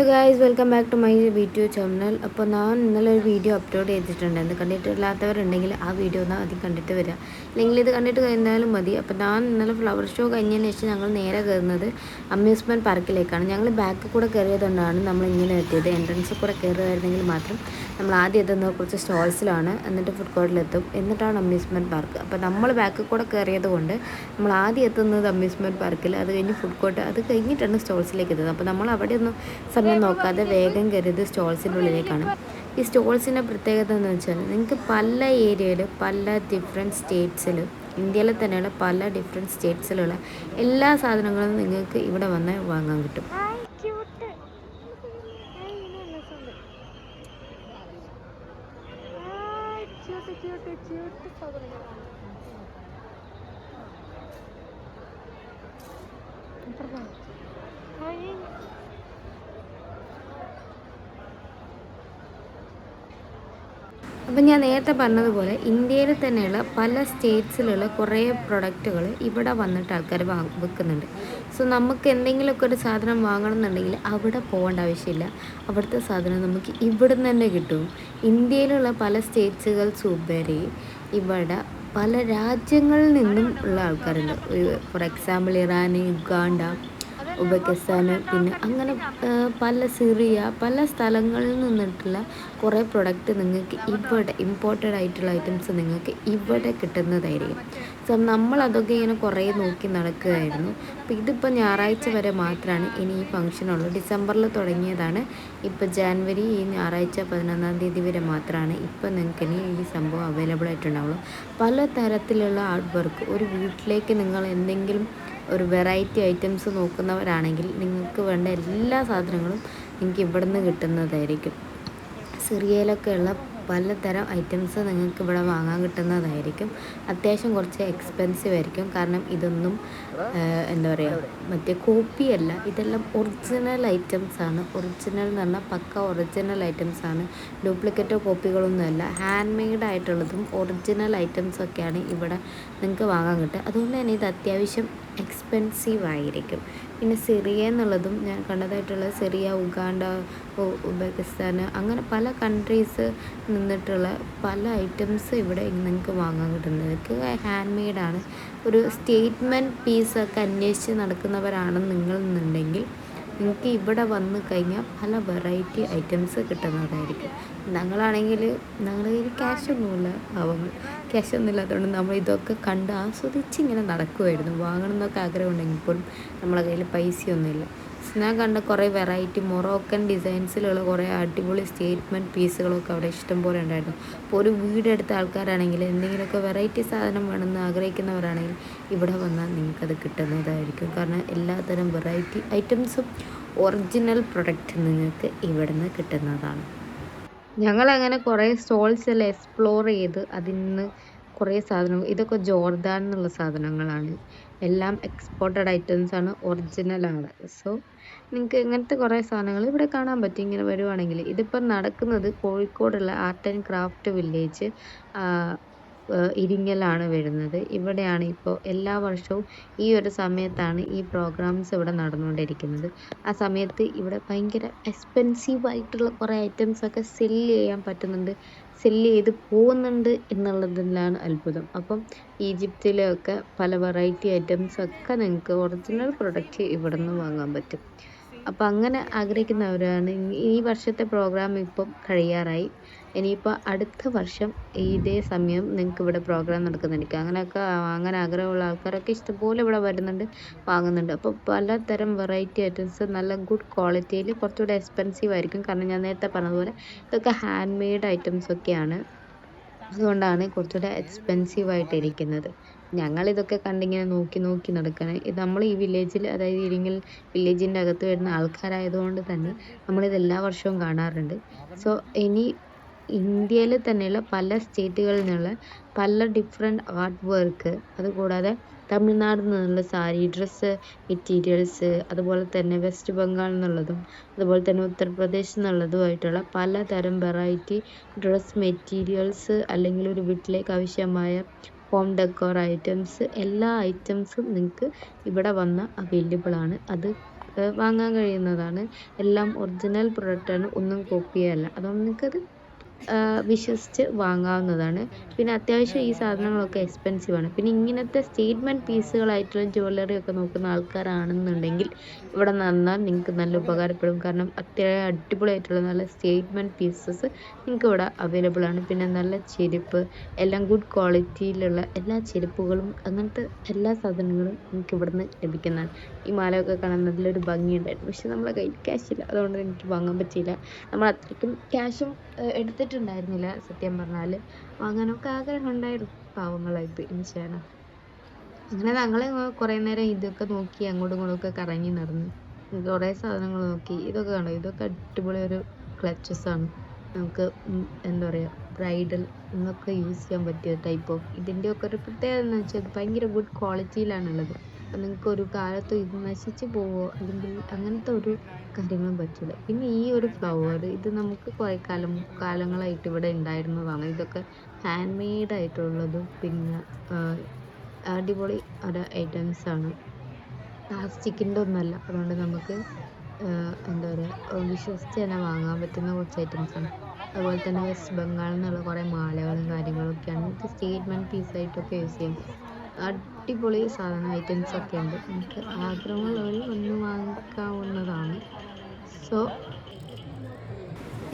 Guys, welcome back to my video channel. അപ്പോൾ ഞാൻ ഇന്നലെ ഒരു വീഡിയോ അപ്ലോഡ് ചെയ്തിട്ടുണ്ടായിരുന്നു. കണ്ടിട്ടില്ലാത്തവരുണ്ടെങ്കിൽ ആ വീഡിയോ ഒന്ന് ആദ്യം കണ്ടിട്ട് വരിക, അല്ലെങ്കിൽ ഇത് കണ്ടിട്ട് കഴിഞ്ഞാലും മതി. അപ്പോൾ ഞാൻ ഇന്നലെ ഫ്ലവർ ഷോ കഴിഞ്ഞതിന് ശേഷം ഞങ്ങൾ നേരെ കയറുന്നത് അമ്യൂസ്മെൻറ്റ് പാർക്കിലേക്കാണ്. ഞങ്ങൾ ബാക്കിൽ കൂടെ കയറിയതുകൊണ്ടാണ് നമ്മൾ ഇങ്ങനെ എത്തിയത്. എൻട്രൻസിൽ കൂടെ കയറുമായിരുന്നെങ്കിൽ മാത്രം നമ്മൾ ആദ്യം എത്തുന്നത് കുറച്ച് സ്റ്റോൾസിലാണ്, എന്നിട്ട് ഫുഡ് കോർട്ടിലെത്തും, എന്നിട്ടാണ് അമ്യൂസ്മെൻറ്റ് പാർക്ക്. അപ്പോൾ നമ്മൾ ബാക്കിൽ കൂടെ കയറിയത് കൊണ്ട് നമ്മൾ ആദ്യം എത്തുന്നത് അമ്യൂസ്മെൻറ്റ് പാർക്കിൽ, അത് കഴിഞ്ഞ് ഫുഡ് കോർട്ട്, അത് കഴിഞ്ഞിട്ടാണ് സ്റ്റോൾസിലേക്ക് എത്തുന്നത്. അപ്പോൾ നമ്മൾ അവിടെ ഒന്നും സമയം നോക്കാതെ വേഗം കയറിയത് സ്റ്റോൾസിൻ്റെ ഉള്ളിലേക്കാണ്. ഈ സ്റ്റോൾസിൻ്റെ പ്രത്യേകത എന്ന് വെച്ചാൽ നിങ്ങൾക്ക് പല ഏരിയയിൽ പല ഡിഫറെൻറ്റ് സ്റ്റേറ്റ്സിൽ, ഇന്ത്യയിൽ തന്നെയുള്ള പല ഡിഫറെൻറ്റ് സ്റ്റേറ്റ്സിലുള്ള എല്ലാ സാധനങ്ങളും നിങ്ങൾക്ക് ഇവിടെ വന്ന് വാങ്ങാൻ കിട്ടും. അപ്പം ഞാൻ നേരത്തെ പറഞ്ഞതുപോലെ ഇന്ത്യയിൽ തന്നെയുള്ള പല സ്റ്റേറ്റ്സിലുള്ള കുറേ പ്രൊഡക്റ്റുകൾ ഇവിടെ വന്നിട്ട് ആൾക്കാർ വിൽക്കുന്നുണ്ട്. സോ നമുക്ക് എന്തെങ്കിലുമൊക്കെ ഒരു സാധനം വാങ്ങണം എന്നുണ്ടെങ്കിൽ അവിടെ പോകേണ്ട ആവശ്യമില്ല, അവിടുത്തെ സാധനം നമുക്ക് ഇവിടെ നിന്ന് തന്നെ കിട്ടും. ഇന്ത്യയിലുള്ള പല സ്റ്റേറ്റ്സുകൾക്ക് ഉപരി ഇവിടെ പല രാജ്യങ്ങളിൽ നിന്നും ഉള്ള ആൾക്കാരുണ്ട്. For example Iran, Uganda, Uzbekistan, പിന്നെ അങ്ങനെ പല സിറിയ, പല സ്ഥലങ്ങളിൽ നിന്നിട്ടുള്ള കുറേ പ്രൊഡക്റ്റ് നിങ്ങൾക്ക് ഇവിടെ ഇമ്പോർട്ടഡ് ആയിട്ടുള്ള ഐറ്റംസ് നിങ്ങൾക്ക് ഇവിടെ കിട്ടുന്നതായിരിക്കും. സോ നമ്മളതൊക്കെ ഇങ്ങനെ കുറേ നോക്കി നടക്കുകയായിരുന്നു. അപ്പോൾ ഇതിപ്പോൾ ഞായറാഴ്ച വരെ മാത്രമാണ് ഇനി ഈ ഫംഗ്ഷനുള്ളൂ. ഡിസംബറിൽ തുടങ്ങിയതാണ്. ഇപ്പോൾ ജാനുവരി ഈ ഞായറാഴ്ച 11-ാം തീയതി വരെ മാത്രമാണ് ഇപ്പോൾ നിങ്ങൾക്ക് ഇനി ഈ സംഭവം അവൈലബിൾ ആയിട്ടുണ്ടാവുള്ളൂ. പല തരത്തിലുള്ള ആർട്ട് വർക്ക്, ഒരു വീട്ടിലേക്ക് നിങ്ങൾ എന്തെങ്കിലും ഒരു വെറൈറ്റി ഐറ്റംസ് നോക്കുന്നവരാണെങ്കിൽ നിങ്ങൾക്ക് വേണ്ട എല്ലാ സാധനങ്ങളും നിങ്ങൾക്ക് ഇവിടെ നിന്ന് കിട്ടുന്നതായിരിക്കും. സിറിയയിലൊക്കെയുള്ള പലതരം ഐറ്റംസ് നിങ്ങൾക്ക് ഇവിടെ വാങ്ങാൻ കിട്ടുന്നതായിരിക്കും. അത്യാവശ്യം കുറച്ച് എക്സ്പെൻസീവ് ആയിരിക്കും, കാരണം ഇതൊന്നും എന്താ പറയുക, മറ്റേ കോപ്പിയല്ല, ഇതെല്ലാം ഒറിജിനൽ ഐറ്റംസാണ്. ഒറിജിനൽ എന്ന് പറഞ്ഞാൽ പക്ക ഒറിജിനൽ ഐറ്റംസാണ്, ഡ്യൂപ്ലിക്കേറ്റോ കോപ്പികളൊന്നുമല്ല. ഹാൻഡ് മെയ്ഡ് ആയിട്ടുള്ളതും ഒറിജിനൽ ഐറ്റംസൊക്കെയാണ് ഇവിടെ നിങ്ങൾക്ക് വാങ്ങാൻ കിട്ടുക. അതുകൊണ്ട് തന്നെ ഇത് അത്യാവശ്യം എക്സ്പെൻസീവ് ആയിരിക്കും. പിന്നെ സിറിയ എന്നുള്ളതും ഞാൻ കണ്ടതായിട്ടുള്ളത്, സിറിയ, ഉഗാണ്ട, ഉസ്ബെക്കിസ്ഥാൻ, അങ്ങനെ പല കൺട്രീസ് നിന്നിട്ടുള്ള പല ഐറ്റംസ് ഇവിടെ നിങ്ങൾക്ക് വാങ്ങാൻ കിട്ടുന്നത്. ഇതൊക്കെ ഹാൻഡ് മെയ്ഡാണ്. ഒരു സ്റ്റേറ്റ്മെൻറ്റ് പീസൊക്കെ അന്വേഷിച്ച് നടക്കുന്നവരാണെന്ന് നിങ്ങളെന്നുണ്ടെങ്കിൽ നിങ്ങൾക്ക് ഇവിടെ വന്ന് കഴിഞ്ഞാൽ പല വെറൈറ്റി ഐറ്റംസ് കിട്ടുന്നതായിരിക്കും. ഞങ്ങളാണെങ്കിൽ ഞങ്ങളുടെ കയ്യിൽ ക്യാഷൊന്നുമില്ല, പാവങ്ങൾ, ക്യാഷൊന്നും ഇല്ലാത്തതുകൊണ്ട് നമ്മൾ ഇതൊക്കെ കണ്ട് ആസ്വദിച്ച് ഇങ്ങനെ നടക്കുമായിരുന്നു. വാങ്ങണം എന്നൊക്കെ ആഗ്രഹം ഉണ്ടെങ്കിൽ പോലും നമ്മളെ കയ്യിൽ പൈസയൊന്നുമില്ല. ഞാൻ കണ്ട കുറേ വെറൈറ്റി മൊറോക്കൻ ഡിസൈൻസിലുള്ള കുറേ അടിപൊളി സ്റ്റേറ്റ്മെൻറ്റ് പീസുകളൊക്കെ അവിടെ ഇഷ്ടം പോലെ ഉണ്ടായിരുന്നു. അപ്പോൾ ഒരു വീടെടുത്ത ആൾക്കാരാണെങ്കിൽ, എന്തെങ്കിലുമൊക്കെ വെറൈറ്റി സാധനം വേണമെന്ന് ആഗ്രഹിക്കുന്നവരാണെങ്കിൽ ഇവിടെ വന്നാൽ നിങ്ങൾക്കത് കിട്ടുന്നതായിരിക്കും. കാരണം എല്ലാത്തരം വെറൈറ്റി ഐറ്റംസും ഒറിജിനൽ പ്രൊഡക്റ്റ് നിങ്ങൾക്ക് ഇവിടെ നിന്ന് കിട്ടുന്നതാണ്. ഞങ്ങളങ്ങനെ കുറേ സ്റ്റോൾസ് എല്ലാം എക്സ്പ്ലോർ ചെയ്ത് അതിൽ നിന്ന് കുറേ സാധനങ്ങൾ, ഇതൊക്കെ ജോർദാൻ എന്നുള്ള സാധനങ്ങളാണ്, എല്ലാം എക്സ്പോർട്ടഡ് ഐറ്റംസാണ്, ഒറിജിനലാണ്. സോ നിങ്ങൾക്ക് ഇങ്ങനത്തെ കുറേ സാധനങ്ങൾ ഇവിടെ കാണാൻ പറ്റും ഇങ്ങനെ വരുവാണെങ്കിൽ. ഇതിപ്പം നടക്കുന്നത് കോഴിക്കോടുള്ള ആർട്ട് ആൻഡ് ക്രാഫ്റ്റ് വില്ലേജ് ഇരിങ്ങലാണ് വരുന്നത്. ഇവിടെയാണ് ഇപ്പോൾ എല്ലാ വർഷവും ഈ ഒരു സമയത്താണ് ഈ പ്രോഗ്രാംസ് ഇവിടെ നടന്നുകൊണ്ടിരിക്കുന്നത്. ആ സമയത്ത് ഇവിടെ ഭയങ്കര എക്സ്പെൻസീവ് ആയിട്ടുള്ള കുറേ ഐറ്റംസൊക്കെ സെല്ല് ചെയ്യാൻ പറ്റുന്നുണ്ട്, സെല്ല് ചെയ്ത് പോകുന്നുണ്ട് എന്നുള്ളതിലാണ് അത്ഭുതം. അപ്പം ഈജിപ്തിലെയൊക്കെ പല വെറൈറ്റി ഐറ്റംസൊക്കെ നിങ്ങൾക്ക് ഒറിജിനൽ പ്രൊഡക്റ്റ് ഇവിടെ നിന്ന് വാങ്ങാൻ പറ്റും. അപ്പോൾ അങ്ങനെ ആഗ്രഹിക്കുന്നവരാണ്. ഈ വർഷത്തെ പ്രോഗ്രാം ഇപ്പം കഴിയാറായി. ഇനിയിപ്പോൾ അടുത്ത വർഷം ഇതേ സമയം നിങ്ങൾക്ക് ഇവിടെ പ്രോഗ്രാം നടക്കുന്നുണ്ട്. അങ്ങനെ ആഗ്രഹമുള്ള ആൾക്കാരൊക്കെ ഇഷ്ടംപോലെ ഇവിടെ വരുന്നുണ്ട്, വാങ്ങുന്നുണ്ട്. അപ്പോൾ പലതരം വെറൈറ്റി ഐറ്റംസ് നല്ല ഗുഡ് ക്വാളിറ്റിയിൽ, കുറച്ചുകൂടെ എക്സ്പെൻസീവ് ആയിരിക്കും, കാരണം ഞാൻ നേരത്തെ പറഞ്ഞതുപോലെ ഇതൊക്കെ ഹാൻഡ് മെയ്ഡ് ഐറ്റംസൊക്കെയാണ്. അതുകൊണ്ടാണ് കുറച്ചുകൂടെ എക്സ്പെൻസീവ് ആയിട്ടിരിക്കുന്നത്. ഞങ്ങളിതൊക്കെ കണ്ടിങ്ങനെ നോക്കി നടക്കുകയാണ്. ഇത് നമ്മൾ ഈ വില്ലേജിൽ, അതായത് ഇരിങ്ങൽ വില്ലേജിൻ്റെ അകത്ത് വരുന്ന ആൾക്കാരായതുകൊണ്ട് തന്നെ നമ്മളിത് എല്ലാ വർഷവും കാണാറുണ്ട്. സോ ഇനി ഇന്ത്യയിൽ തന്നെയുള്ള പല സ്റ്റേറ്റുകളിൽ നിന്നുള്ള പല ഡിഫറെൻറ്റ് ആർട്ട് വർക്ക്, അതുകൂടാതെ തമിഴ്നാട് നിന്നുള്ള സാരി, ഡ്രസ്സ് മെറ്റീരിയൽസ്, അതുപോലെ തന്നെ വെസ്റ്റ് ബംഗാളിൽ നിന്നുള്ളതും അതുപോലെ തന്നെ ഉത്തർപ്രദേശിൽ നിന്നുള്ളതുമായിട്ടുള്ള പലതരം വെറൈറ്റി ഡ്രസ് മെറ്റീരിയൽസ്, അല്ലെങ്കിൽ ഒരു വീട്ടിലേക്ക് ആവശ്യമായ ഹോം ഡെക്കോർ ഐറ്റംസ്, എല്ലാ ഐറ്റംസും നിങ്ങൾക്ക് ഇവിടെ വന്ന് അവൈലബിൾ ആണ്. അത് വാങ്ങാൻ കഴിയുന്നതാണ്. എല്ലാം ഒറിജിനൽ പ്രൊഡക്റ്റാണ്, ഒന്നും കോപ്പിയല്ല. അതുകൊണ്ട് നിങ്ങൾക്കത് വിശ്വസിച്ച് വാങ്ങാവുന്നതാണ്. പിന്നെ അത്യാവശ്യം ഈ സാധനങ്ങളൊക്കെ എക്സ്പെൻസീവ് ആണ്. പിന്നെ ഇങ്ങനത്തെ സ്റ്റേറ്റ്മെൻറ്റ് പീസുകളായിട്ടുള്ള ജ്വല്ലറി ഒക്കെ നോക്കുന്ന ആൾക്കാരാണെന്നുണ്ടെങ്കിൽ ഇവിടെ വന്നാൽ നിങ്ങൾക്ക് നല്ല ഉപകാരപ്പെടും. കാരണം അത്യാവശ്യം അടിപൊളിയായിട്ടുള്ള നല്ല സ്റ്റേറ്റ്മെൻറ്റ് പീസസ് നിങ്ങൾക്ക് ഇവിടെ അവൈലബിൾ ആണ്. പിന്നെ നല്ല ചെരുപ്പ്, എല്ലാം ഗുഡ് ക്വാളിറ്റിയിലുള്ള എല്ലാ ചെരുപ്പുകളും അങ്ങനത്തെ എല്ലാ സാധനങ്ങളും നിങ്ങൾക്ക് ഇവിടുന്ന് ലഭിക്കുന്നതാണ്. ഈ മാലയൊക്കെ കാണാൻ നല്ലൊരു ഭംഗിയുണ്ടായിരുന്നു. പക്ഷെ നമ്മളെ കയ്യിൽ ക്യാഷില്ല, അതുകൊണ്ട് എനിക്ക് വാങ്ങാൻ പറ്റിയില്ല. നമ്മൾ അത്രയ്ക്കും ക്യാഷും എടുത്തിട്ടുണ്ടായിരുന്നില്ല. സത്യം പറഞ്ഞാൽ വാങ്ങാനൊക്കെ ആഗ്രഹം ഉണ്ടായിരുന്നു, പാവങ്ങളായിട്ട് ഇൻഷാല്ല. അങ്ങനെ ഞങ്ങൾ കുറേ നേരം ഇതൊക്കെ നോക്കി അങ്ങോട്ടും ഇങ്ങോട്ടും ഒക്കെ കറങ്ങി നടന്ന് കുറേ സാധനങ്ങൾ നോക്കി. ഇതൊക്കെ കണ്ടോ, ഇതൊക്കെ അടിപൊളി ഒരു ക്ലച്ചസ് ആണ്. നമുക്ക് എന്താ പറയുക, ബ്രൈഡൽ എന്നൊക്കെ യൂസ് ചെയ്യാൻ പറ്റിയ ടൈപ്പ് ഓഫ്. ഇതിൻ്റെയൊക്കെ ഒരു പ്രത്യേകത എന്ന് വെച്ചാൽ ഇത് ഭയങ്കര ഗുഡ് ക്വാളിറ്റിയിലാണുള്ളത്. അപ്പം നിങ്ങൾക്ക് ഒരു കാലത്തും ഇത് നശിച്ച് പോവോ അല്ലെങ്കിൽ അങ്ങനത്തെ ഒരു കാര്യങ്ങളും പറ്റില്ല. പിന്നെ ഈ ഒരു ഫ്ലവർ ഇത് നമുക്ക് കുറേ കാലങ്ങളായിട്ട് ഇവിടെ ഉണ്ടായിരുന്നതാണ്. ഇതൊക്കെ ഹാൻഡ് മെയ്ഡ് ആയിട്ടുള്ളതും പിന്നെ അടിപൊളി ഒരു ഐറ്റംസ് ആണ്, പ്ലാസ്റ്റിക്കിൻ്റെ ഒന്നല്ല. അതുകൊണ്ട് നമുക്ക് എന്താ പറയുക, വിശ്വസിച്ച് തന്നെ വാങ്ങാൻ പറ്റുന്ന കുറച്ച് ഐറ്റംസ് ആണ്. അതുപോലെ തന്നെ വെസ്റ്റ് ബംഗാളിൽ നിന്നുള്ള കുറേ മാലകളും കാര്യങ്ങളൊക്കെയാണ്. നമുക്ക് സ്റ്റേറ്റ്മെൻറ്റ് പീസായിട്ടൊക്കെ യൂസ് ചെയ്യും. അടിപൊളി സാധന ഐറ്റംസ് ഒക്കെ ഉണ്ട്. നമുക്ക് ആഗ്രഹമുള്ളവർ വന്ന് വാങ്ങിക്കാവുന്നതാണ്. സോ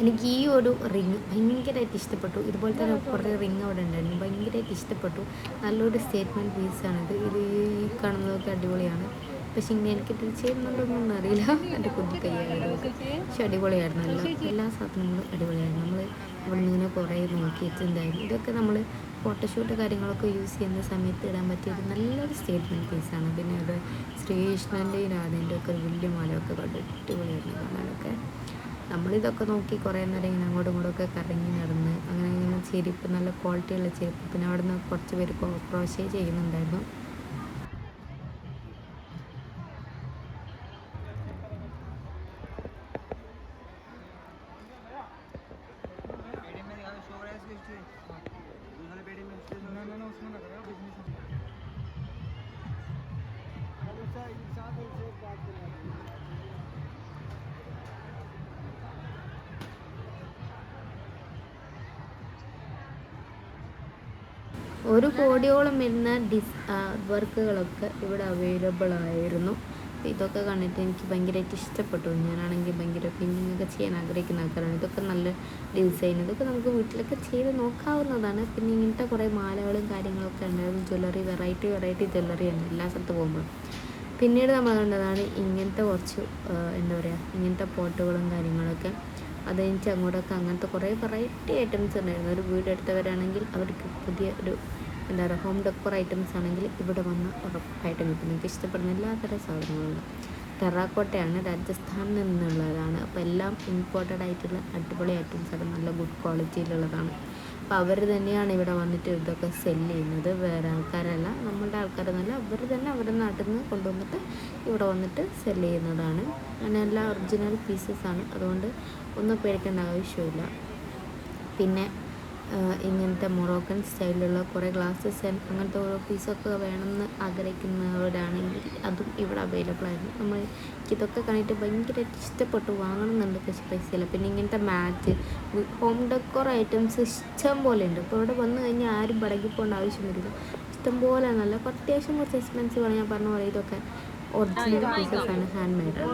എനിക്ക് ഈ ഒരു റിങ് ഭയങ്കരമായിട്ട് ഇഷ്ടപ്പെട്ടു. ഇതുപോലെ തന്നെ കുറേ റിങ് അവിടെ ഉണ്ടായിരുന്നു, ഭയങ്കരമായിട്ട് ഇഷ്ടപ്പെട്ടു. നല്ലൊരു സ്റ്റേറ്റ്മെൻറ്റ് പീസാണിത്. ഇത് ഈ കാണുന്നതൊക്കെ അടിപൊളിയാണ്. പക്ഷേ ഇങ്ങനെ എനിക്കിത് ചെയ്യുന്നുണ്ടോന്നൊന്നും അറിയില്ല, എൻ്റെ കുഞ്ഞു കൈയായതൊക്കെ. പക്ഷെ അടിപൊളിയായിരുന്നു. എല്ലാ സാധനങ്ങളും അടിപൊളിയായിരുന്നു. നമ്മൾ ഇവിടെ നിന്ന് ഇങ്ങനെ കുറേ നോക്കിയിട്ടുണ്ടായിരുന്നു. ഇതൊക്കെ നമ്മൾ ഫോട്ടോഷൂട്ട് കാര്യങ്ങളൊക്കെ യൂസ് ചെയ്യുന്ന സമയത്ത് ഇടാൻ പറ്റിയത് നല്ലൊരു സ്റ്റേറ്റ്മെൻറ്റ് പീസാണ്. പിന്നെ അത് ശ്രീകൃഷ്ണൻ്റെയും രാധേൻ്റെ ഒക്കെ ഒരു വലിയ മാലയൊക്കെ കണ്ട് അടിപൊളിയായിരുന്നു കാണാനൊക്കെ. നമ്മളിതൊക്കെ നോക്കി കുറേ നേരം ഇങ്ങനെ അങ്ങോട്ടും ഇങ്ങോട്ടുമൊക്കെ കറങ്ങി നടന്ന് അങ്ങനെ ഇങ്ങനെ ചെരുപ്പ്, നല്ല ക്വാളിറ്റിയുള്ള ചെരുപ്പ്. പിന്നെ അവിടെ നിന്ന് കുറച്ച് പേര് ക്രോഷേ ചെയ്യുന്നുണ്ടായിരുന്നു. ഒരു കോടിയോളം വരുന്ന വർക്കുകളൊക്കെ ഇവിടെ അവൈലബിൾ ആയിരുന്നു. ഇതൊക്കെ കണ്ടിട്ട് എനിക്ക് ഭയങ്കരമായിട്ട് ഇഷ്ടപ്പെട്ടു. ഞാനാണെങ്കിൽ ഭയങ്കര പിന്നിങ്ങൊക്കെ ചെയ്യാൻ ആഗ്രഹിക്കുന്ന ആൾക്കാരാണ്. ഇതൊക്കെ നല്ല ഡിസൈൻ, ഇതൊക്കെ നമുക്ക് വീട്ടിലൊക്കെ ചെയ്ത് നോക്കാവുന്നതാണ്. പിന്നെ ഇങ്ങനത്തെ കുറേ മാലകളും കാര്യങ്ങളൊക്കെ ഉണ്ടായിരുന്നു. ജ്വല്ലറി വെറൈറ്റി ജ്വല്ലറിയാണ് എല്ലാ സ്ഥലത്ത് പോകുമ്പോഴും. പിന്നീട് നമ്മൾ കണ്ടതാണ് ഇങ്ങനത്തെ കുറച്ച് എന്താ പറയുക, ഇങ്ങനത്തെ പോട്ടുകളും കാര്യങ്ങളൊക്കെ. അത് എനിക്ക് അങ്ങോട്ടൊക്കെ അങ്ങനത്തെ കുറേ വെറൈറ്റി ഐറ്റംസ് ഉണ്ടായിരുന്നു. ഒരു വീട് എടുത്തവരാണെങ്കിൽ അവർക്ക് പുതിയ ഒരു എന്താ പറയുക, ഹോം ഡെക്കോർ ഐറ്റംസ് ആണെങ്കിൽ ഇവിടെ വന്ന് ഉറപ്പായിട്ടും കിട്ടും. എനിക്ക് ഇഷ്ടപ്പെടുന്ന എല്ലാത്തരം സാധനങ്ങളുണ്ട്. ടെറാക്കോട്ടയാണ്, രാജസ്ഥാനിൽ നിന്നുള്ളതാണ്. അപ്പോൾ എല്ലാം ഇമ്പോർട്ടഡ് ആയിട്ടുള്ള അടിപൊളി ഐറ്റംസൊക്കെ നല്ല ഗുഡ് ക്വാളിറ്റിയിലുള്ളതാണ്. അപ്പോൾ അവർ തന്നെയാണ് ഇവിടെ വന്നിട്ട് ഇതൊക്കെ സെല്ല് ചെയ്യുന്നത്, വേറെ ആൾക്കാരല്ല, നമ്മളുടെ ആൾക്കാരെന്നല്ല, അവർ തന്നെ അവരുടെ നാട്ടിൽ നിന്ന് കൊണ്ടുവന്നിട്ട് ഇവിടെ വന്നിട്ട് സെല്ല് ചെയ്യുന്നതാണ്. അങ്ങനെ എല്ലാം ഒറിജിനൽ പീസസാണ്, അതുകൊണ്ട് ഒന്നും പേടിക്കേണ്ട ആവശ്യമില്ല. പിന്നെ ഇങ്ങനത്തെ മൊറോക്കൻ സ്റ്റൈലിലുള്ള കുറേ ഗ്ലാസ്സസ് അങ്ങനത്തെ ഓരോ പീസൊക്കെ വേണമെന്ന് ആഗ്രഹിക്കുന്നവരാണെങ്കിൽ അതും ഇവിടെ അവൈലബിൾ ആയിരുന്നു. നമ്മൾ ഇതൊക്കെ കണ്ടിട്ട് ഭയങ്കരമായിട്ട് ഇഷ്ടപ്പെട്ടു, വാങ്ങണമെന്നുണ്ട്, പക്ഷേ പൈസയില്ല. പിന്നെ ഇങ്ങനത്തെ മാറ്റ്, ഹോം ഡെക്കോർ ഐറ്റംസ് ഇഷ്ടം പോലെ ഉണ്ട്. അപ്പോൾ ഇവിടെ വന്നു കഴിഞ്ഞാൽ ആരും പടങ്ങി പോകേണ്ട ആവശ്യം വരില്ല, ഇഷ്ടം പോലെ നല്ല. അത്യാവശ്യം കുറച്ച് എക്സ്പെൻസീവ് ആണ്, ഞാൻ പറഞ്ഞ പോലെ ഇതൊക്കെ ഒറിജിനൽ പീസസാണ്, ഹാൻഡ് മെയ്ഡാണ്.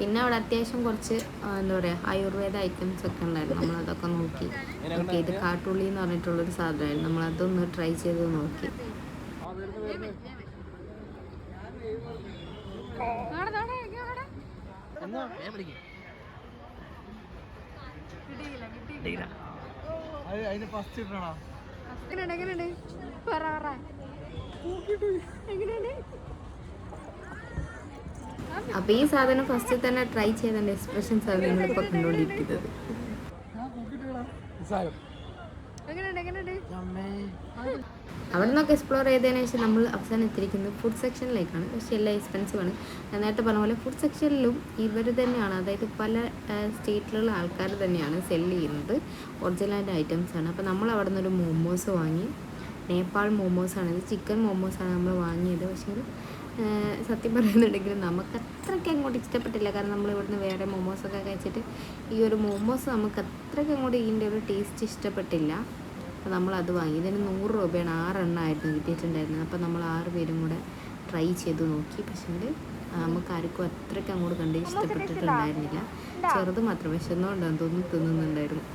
പിന്നെ അവിടെ അത്യാവശ്യം കുറച്ച് എന്താ പറയുക, ആയുർവേദ ഐറ്റംസ് ഒക്കെ ഉണ്ടായിരുന്നു. നമ്മളതൊക്കെ നോക്കി. ഓക്കെ, ഇത് കാട്ടുള്ളി എന്ന് പറഞ്ഞിട്ടുള്ളൊരു സാധനമായിരുന്നു. നമ്മളതൊന്ന് ട്രൈ ചെയ്ത് നോക്കി. അപ്പോൾ ഈ സാധനം ഫസ്റ്റ് തന്നെ ട്രൈ ചെയ്തതിൻ്റെ എക്സ്പ്രഷൻസ് ആണ് നിങ്ങളിപ്പോൾ കണ്ടുകൊണ്ടിരിക്കുന്നത്. അവിടെ നിന്നൊക്കെ എക്സ്പ്ലോർ ചെയ്തതിന് ശേഷം നമ്മൾ അവസാനം എത്തിയിരിക്കുന്നത് ഫുഡ് സെക്ഷനിലേക്കാണ്. പക്ഷേ എല്ലാം എക്സ്പെൻസീവ് ആണ്. ഞാൻ നേരത്തെ പറഞ്ഞ പോലെ ഫുഡ് സെക്ഷനിലും ഇവർ തന്നെയാണ്, അതായത് പല സ്റ്റേറ്റിലുള്ള ആൾക്കാർ തന്നെയാണ് സെല്ല് ചെയ്യുന്നത്, ഒറിജിനൽ ഐറ്റംസ് ആണ്. അപ്പോൾ നമ്മൾ അവിടെ നിന്നൊരു മോമോസ് വാങ്ങി. നേപ്പാൾ മോമോസാണ്. ഇത് ചിക്കൻ മോമോസാണ് നമ്മൾ വാങ്ങിയത്. പക്ഷേ സത്യം പറയുന്നുണ്ടെങ്കിൽ നമുക്ക് അത്രയ്ക്ക് അങ്ങോട്ട് ഇഷ്ടപ്പെട്ടില്ല. കാരണം നമ്മൾ ഇവിടുന്ന് വേറെ മോമോസൊക്കെ കഴിച്ചിട്ട് ഈ ഒരു മോമോസ് നമുക്ക് അത്രയ്ക്ക് അങ്ങോട്ട് ഇതിൻ്റെ ഒരു ടേസ്റ്റ് ഇഷ്ടപ്പെട്ടില്ല. അപ്പോൾ നമ്മളത് വാങ്ങി. ഇതിന് 100 രൂപയാണ്, 6 എണ്ണമായിരുന്നു കിട്ടിയിട്ടുണ്ടായിരുന്നത്. അപ്പോൾ നമ്മൾ 6 പേരും കൂടെ ട്രൈ ചെയ്ത് നോക്കി. പക്ഷേ നമുക്ക് ആർക്കും അത്രയ്ക്ക് അങ്ങോട്ട് കണ്ട് ഇഷ്ടപ്പെട്ടിട്ടുണ്ടായിരുന്നില്ല. ചെറുത് മാത്രം വിശന്നുകൊണ്ടാണ് തോന്നുന്നു തിന്നുന്നുണ്ടായിരുന്നു.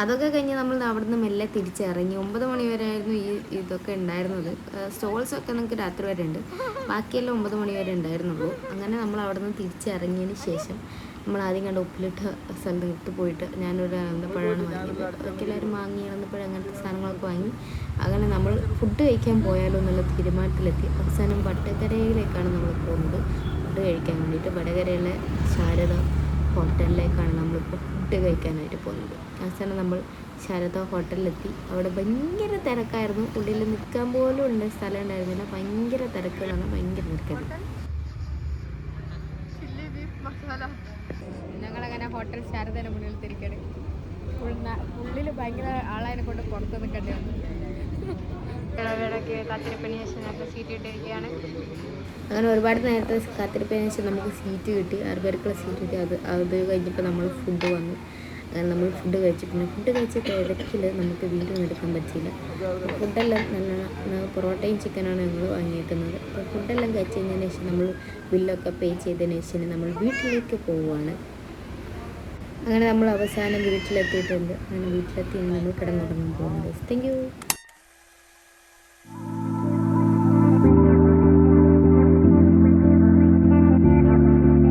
അതൊക്കെ കഴിഞ്ഞ് നമ്മൾ അവിടുന്ന് മെല്ലെ തിരിച്ചിറങ്ങി. 9 മണി വരെ ആയിരുന്നു ഇതൊക്കെ ഉണ്ടായിരുന്നത്. സ്റ്റോൾസൊക്കെ നമുക്ക് രാത്രി വരെ ഉണ്ട്, ബാക്കിയെല്ലാം 9 മണി വരെ ഉണ്ടായിരുന്നുള്ളൂ. അങ്ങനെ നമ്മൾ അവിടുന്ന് തിരിച്ചിറങ്ങിയതിന് ശേഷം നമ്മൾ ആദ്യം കണ്ട ഉപ്പിലിട്ട സ്ഥലത്ത് പോയിട്ട് ഞാനൊരു അനന്തപ്പഴമാണ് വാങ്ങിയത്. അതൊക്കെ എല്ലാവരും വാങ്ങി അനന്തപ്പഴം അങ്ങനത്തെ സാധനങ്ങളൊക്കെ വാങ്ങി. അങ്ങനെ നമ്മൾ ഫുഡ് കഴിക്കാൻ പോയാലോ എന്നുള്ള തീരുമാനത്തിലെത്തി. അവസാനം വടകരയിലേക്കാണ് നമ്മൾ പോകുന്നത് ഫുഡ് കഴിക്കാൻ വേണ്ടിയിട്ട്. വടകരയിലെ ശാരദ ഹോട്ടലിലേക്കാണ് നമ്മളിപ്പോൾ ഫുഡ് കഴിക്കാനായിട്ട് പോകുന്നത്. അവസാനം നമ്മൾ ശാരദ ഹോട്ടലിലെത്തി. അവിടെ ഭയങ്കര തിരക്കായിരുന്നു, ഉള്ളിൽ നിൽക്കാൻ പോലും ഉണ്ട് സ്ഥലം ഉണ്ടായിരുന്നില്ല. ഭയങ്കര തിരക്കുകളാണ്, ഭയങ്കര തിരക്കായിരുന്നു. ഞങ്ങളങ്ങനെ ഹോട്ടൽ ശാരദയുടെ മുന്നിൽ തിരിക്കണേ. ഉള്ളിൽ ഭയങ്കര ആളതിനെ കൊണ്ട് പുറത്ത് നിൽക്കേണ്ടി വന്നു. ഇടയ്ക്ക് കാത്തിരിപ്പിന് ശേഷം സീറ്റ് കിട്ടിയിരിക്കുകയാണ്. അങ്ങനെ ഒരുപാട് നേരത്തെ കാത്തിരിപ്പിന് ശേഷം നമുക്ക് സീറ്റ് കിട്ടി, 6 പേർക്കുള്ള സീറ്റ് കിട്ടി. അത് കഴിഞ്ഞപ്പോൾ നമ്മൾ ഫുഡ് വന്നു. അങ്ങനെ നമ്മൾ ഫുഡ് കഴിച്ചു. പിന്നെ ഫുഡ് കഴിച്ച തിരക്കിൽ നമുക്ക് വീഡിയോ ഒന്നും എടുക്കാൻ പറ്റിയില്ല. ഫുഡെല്ലാം നല്ല പൊറോട്ടയും ചിക്കനാണ് ഞങ്ങൾ വാങ്ങിയിരിക്കുന്നത്. അപ്പോൾ ഫുഡെല്ലാം കഴിച്ച് കഴിഞ്ഞതിന് ശേഷം നമ്മൾ ബില്ലൊക്കെ പേ ചെയ്തതിന് ശേഷം നമ്മൾ വീട്ടിലേക്ക് പോവുകയാണ്. അങ്ങനെ നമ്മൾ അവസാനം വീട്ടിലെത്തിയിട്ടുണ്ട്. അങ്ങനെ വീട്ടിലെത്തി നമ്മൾ കിടന്നുറങ്ങാൻ പോകുന്നത്. Thank you.